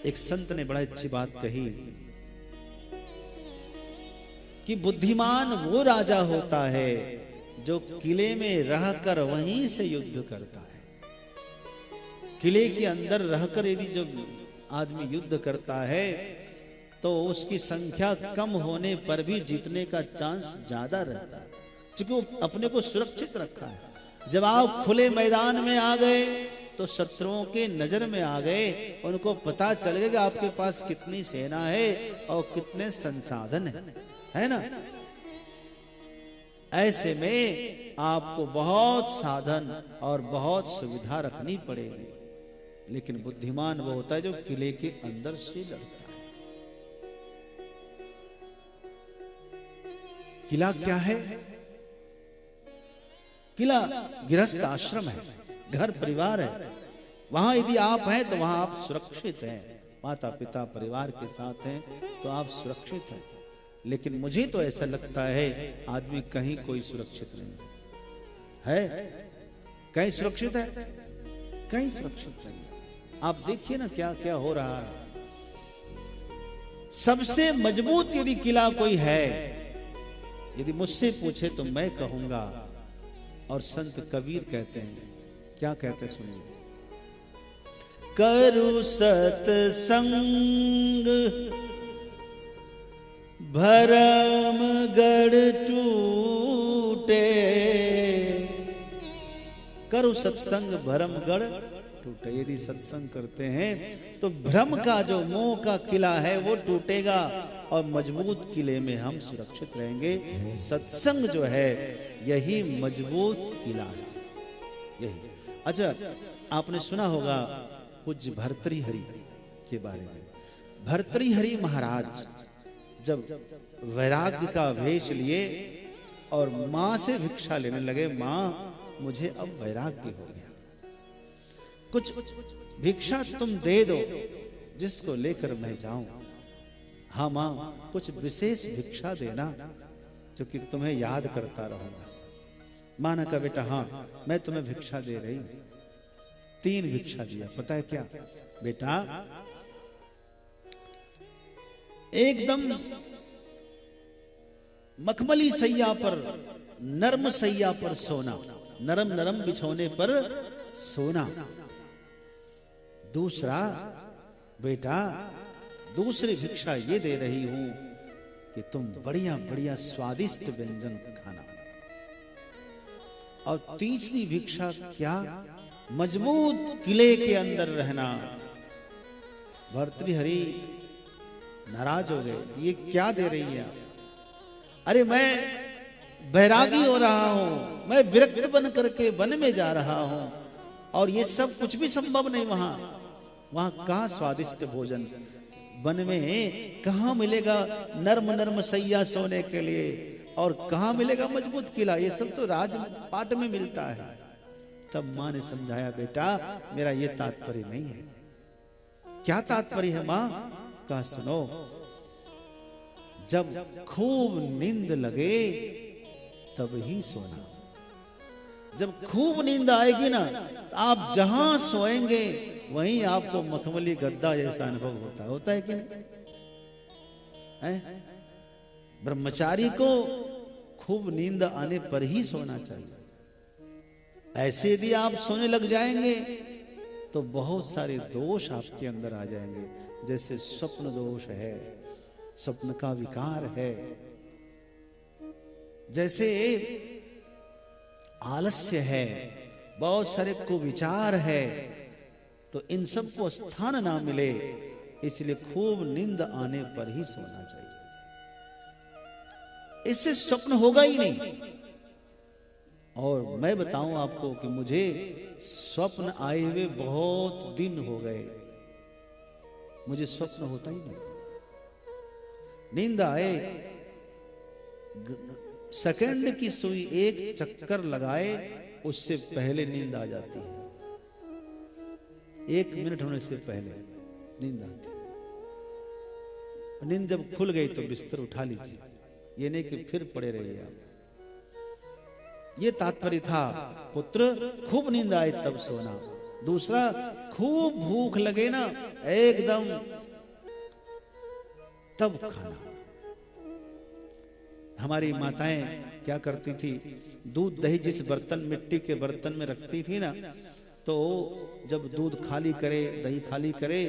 एक संत ने बड़ा अच्छी बात कही कि बुद्धिमान वो राजा होता है जो किले में रहकर वहीं से युद्ध करता है। किले के अंदर रहकर यदि जो आदमी युद्ध करता है तो उसकी संख्या कम होने पर भी जीतने का चांस ज्यादा रहता है, क्योंकि वो अपने को सुरक्षित रखा है। जब आप खुले मैदान में आ गए तो शत्रुओं के नजर में आ गए, उनको पता चल गया कि आपके पास कितनी सेना है और कितने संसाधन है ना। ऐसे में आपको बहुत साधन और बहुत सुविधा रखनी पड़ेगी, लेकिन बुद्धिमान वो होता है जो किले के अंदर से लड़ता है। किला क्या है? किला गृहस्थ आश्रम है, घर परिवार है। वहां यदि आप हैं तो वहां आप सुरक्षित हैं, माता पिता परिवार के साथ हैं तो आप सुरक्षित हैं। लेकिन मुझे तो ऐसा लगता है आदमी कहीं कोई सुरक्षित नहीं है। कहीं सुरक्षित है, कहीं सुरक्षित नहीं। आप देखिए ना क्या क्या हो रहा है। सबसे मजबूत यदि किला कोई है, यदि मुझसे पूछे तो मैं कहूंगा, और संत कबीर कहते हैं, क्या कहते हैं सुनिए। करु सतसंग भरम गढ़ टूटे, करु सत्संग भरम गढ़ टूटे। यदि सत्संग करते हैं तो भ्रम का जो मोह का किला है वो टूटेगा और मजबूत किले में हम सुरक्षित रहेंगे। सत्संग जो है यही मजबूत किला है, यही। अच्छा, आपने सुना होगा पूज्य भर्तृहरि के बारे में। भर्तृहरि महाराज जब वैराग्य का वेश लिए और मां से भिक्षा लेने लगे, मां मुझे अब वैराग्य हो गया, कुछ भिक्षा तुम दे दो जिसको लेकर मैं जाऊं। हाँ मां, कुछ विशेष भिक्षा देना जो कि तुम्हें याद करता रहूंगा। मां ने कहा बेटा हाँ मैं तुम्हें भिक्षा दे रही हूं। 3 भिक्षा दिया। पता है क्या बेटा, एकदम मखमली सैया पर, नरम सैया पर सोना, नरम नरम बिछौने पर सोना। दूसरा बेटा, दूसरी भिक्षा ये दे रही हूं कि तुम बढ़िया बढ़िया स्वादिष्ट व्यंजन खाना। और तीसरी भिक्षा क्या, मजबूत किले के अंदर रहना। भर्तृहरि नाराज हो गए, ये क्या दे रही है? अरे मैं बैरागी हो रहा हूं, मैं विरक्त बन करके वन में जा रहा हूं और ये सब कुछ भी संभव नहीं। वहां कहां स्वादिष्ट भोजन, वन में कहां मिलेगा नर्म नर्म सैया सोने के लिए, और कहां मिलेगा मजबूत किला? ये सब तो राजपाट में मिलता है। तब मां ने समझाया बेटा मेरा ये तात्पर्य नहीं है। क्या तात्पर्य है मां? कहा सुनो, जब खूब नींद लगे तब ही सोना। जब खूब नींद आएगी ना तो आप जहां सोएंगे वहीं आपको मखमली गद्दा जैसा अनुभव होता है कि नहीं? ब्रह्मचारी को खूब नींद आने पर ही सोना चाहिए। ऐसे यदि आप सोने लग जाएंगे तो बहुत सारे दोष आपके अंदर आ जाएंगे, जैसे स्वप्न दोष है, स्वप्न का विकार है, जैसे आलस्य है, बहुत सारे कुविचार है। तो इन सब को स्थान ना मिले, इसलिए खूब नींद आने पर ही सोना चाहिए। इससे स्वप्न होगा ही नहीं। और मैं बताऊं आपको कि मुझे स्वप्न आए हुए बहुत दिन हो गए, मुझे स्वप्न होता ही नहीं। नींद आए, सेकंड की सुई एक चक्कर लगाए उससे पहले नींद आ जाती है। 1 मिनट होने से पहले नींद आती है। नींद जब खुल गई तो बिस्तर उठा लीजिए, ये नहीं कि फिर पड़े रहिए आप। ये तात्पर्य था पुत्र, खूब नींद आए तब सोना, दूसरा, खूब भूख लगे ना एकदम, तब खाना। हमारी माताएं क्या करती थी, दूध दही जिस बर्तन, मिट्टी के बर्तन में रखती थी ना, तो जब दूध खाली करे, दही खाली करे,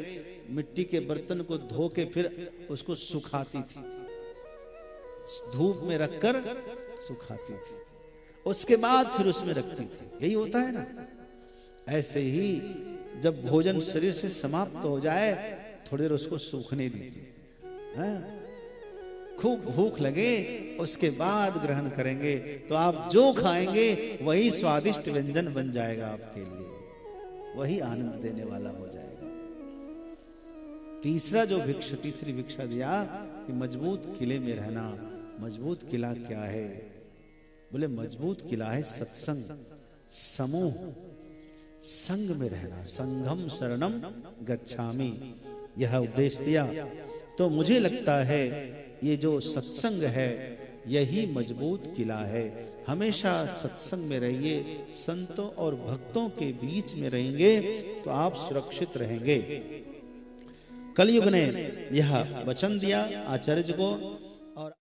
मिट्टी के बर्तन को धो के फिर उसको सुखाती थी, धूप में रखकर सुखाती थी, उसके बाद फिर उसमें रखती थी। यही होता है ना। ऐसे ही जब भोजन शरीर से समाप्त हो जाए, थोड़ी देर उसको सूखने दीजिए, खूब भूख लगे उसके बाद ग्रहण करेंगे, तो आप जो खाएंगे वही स्वादिष्ट व्यंजन बन जाएगा आपके लिए, वही आनंद देने वाला हो जाएगा। तीसरा जो तीसरी भिक्षा दिया कि मजबूत किले में रहना। मजबूत किला क्या है? बोले मजबूत किला है सत्संग, समूह, संग में रहना। संघम शरणम गच्छामि, यह उपदेश दिया। तो मुझे लगता है ये जो सत्संग है यही मजबूत किला है। हमेशा सत्संग में रहिए, संतों और भक्तों के बीच में रहेंगे तो आप सुरक्षित रहेंगे। कलयुग ने यह वचन दिया आचार्य को। और